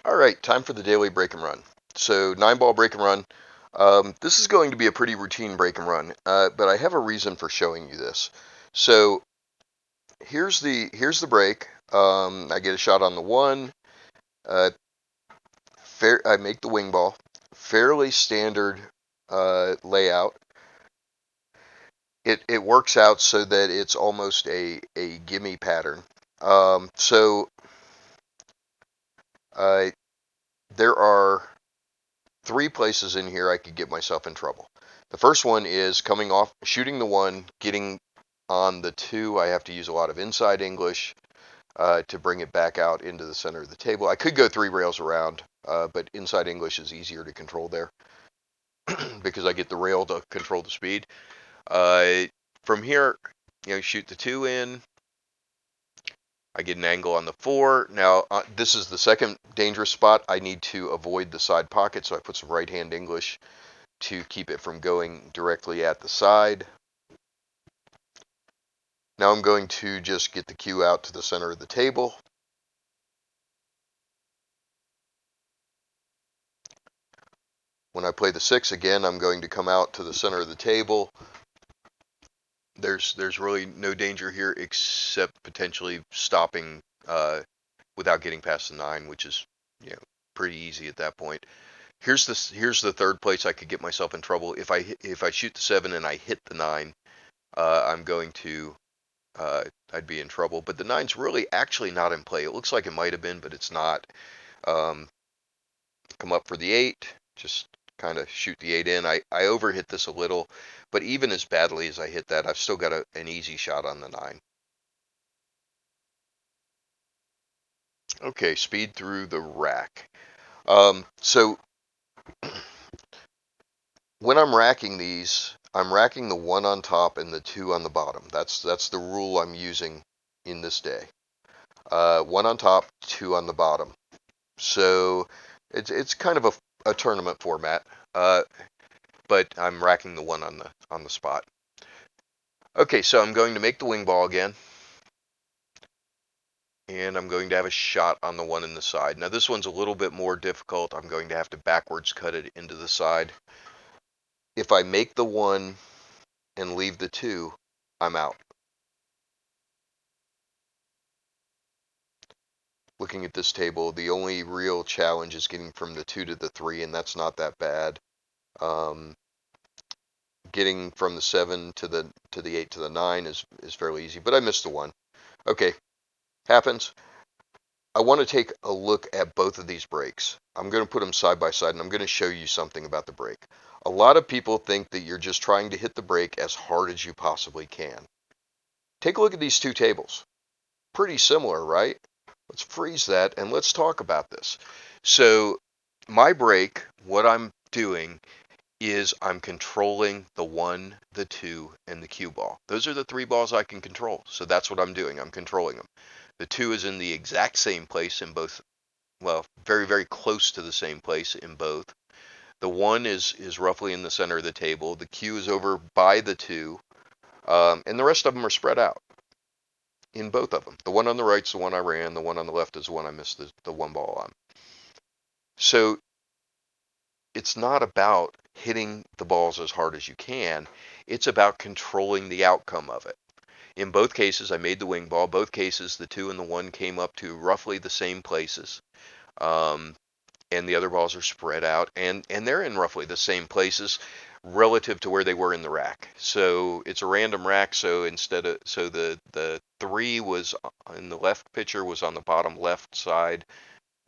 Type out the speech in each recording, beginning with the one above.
All right, time for the daily break and run. So 9 ball break and run. This is going to be a pretty routine break and run, but I have a reason for showing you this. So here's the break. I get a shot on the one. Uh, I make the wing ball. Fairly standard layout. It works out so that it's almost a gimme pattern. So uh, there are 3 places in here I could get myself in trouble. The first one is coming off, shooting the one, getting on the two. I have to use a lot of inside English to bring it back out into the center of the table. I could go 3 rails around, but inside English is easier to control there because I get the rail to control the speed. Uh, from here, shoot the two in. I get an angle on the four. Now, this is the second dangerous spot. I need to avoid the side pocket, so I put some right hand English to keep it from going directly at the side. Now I'm going to just get the cue out to the center of the table. When I play the 6 again, I'm going to come out to the center of the table. There's really no danger here except potentially stopping without getting past the 9, which is pretty easy at that point. Here's the third place I could get myself in trouble. If I shoot the 7 and I hit the 9, I'm going to I'd be in trouble. But the 9's really actually not in play. It looks like it might have been, but it's not. Um, Come up for the 8, just kind of shoot the 8 in. I overhit this a little, but even as badly as I hit that, I've still got an easy shot on the 9. Okay, speed through the rack. So when I'm racking these, I'm racking the 1 on top and the 2 on the bottom. That's the rule I'm using in this day. 1 on top, 2 on the bottom. So it's kind of a tournament format, but I'm racking the 1 on the spot. Okay, so I'm going to make the wing ball again, and I'm going to have a shot on the 1 in the side. Now this one's a little bit more difficult. I'm going to have to backwards cut it into the side. If I make the 1 and leave the 2, I'm out. Looking at this table, the only real challenge is getting from the 2 to the 3, and that's not that bad. Um, Getting from the 7 to the 8 to the 9 is fairly easy, but I missed the 1. Okay, happens. I want to take a look at both of these breaks. I'm going to put them side by side, and I'm going to show you something about the break. A lot of people think that you're just trying to hit the break as hard as you possibly can. Take a look at these two tables. Pretty similar, right? Let's freeze that and let's talk about this. So my break, what I'm doing is I'm controlling the 1, the 2, and the cue ball. Those are the 3 balls I can control. So that's what I'm doing. I'm controlling them. The 2 is in the exact same place in both, well, very, very close to the same place in both. The 1 is roughly in the center of the table. The cue is over by the 2, and the rest of them are spread out in both of them. The one on the right is the one I ran. The one on the left is the one I missed the 1 ball on. So it's not about hitting the balls as hard as you can. It's about controlling the outcome of it. In both cases, I made the wing ball. Both cases, the 2 and the 1 came up to roughly the same places. And the other balls are spread out, and they're in roughly the same places relative to where they were in the rack. So it's a random rack. So the 3 was in the left pitcher was on the bottom left side,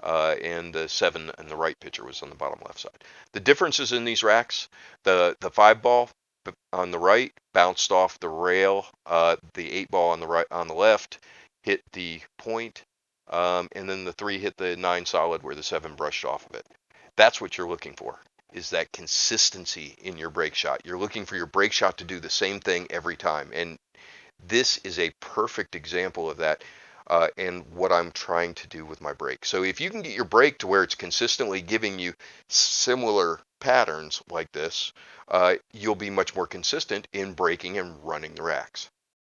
and the 7 and the right pitcher was on the bottom left side. The differences in these racks: the 5 ball on the right bounced off the rail. The 8 ball on the right on the left hit the point, and then the 3 hit the 9 solid where the 7 brushed off of it. That's what you're looking for, is that consistency in your break shot. You're looking for your break shot to do the same thing every time, and this is a perfect example of that. And what I'm trying to do with my break. So if you can get your break to where it's consistently giving you similar patterns like this, you'll be much more consistent in breaking and running the racks.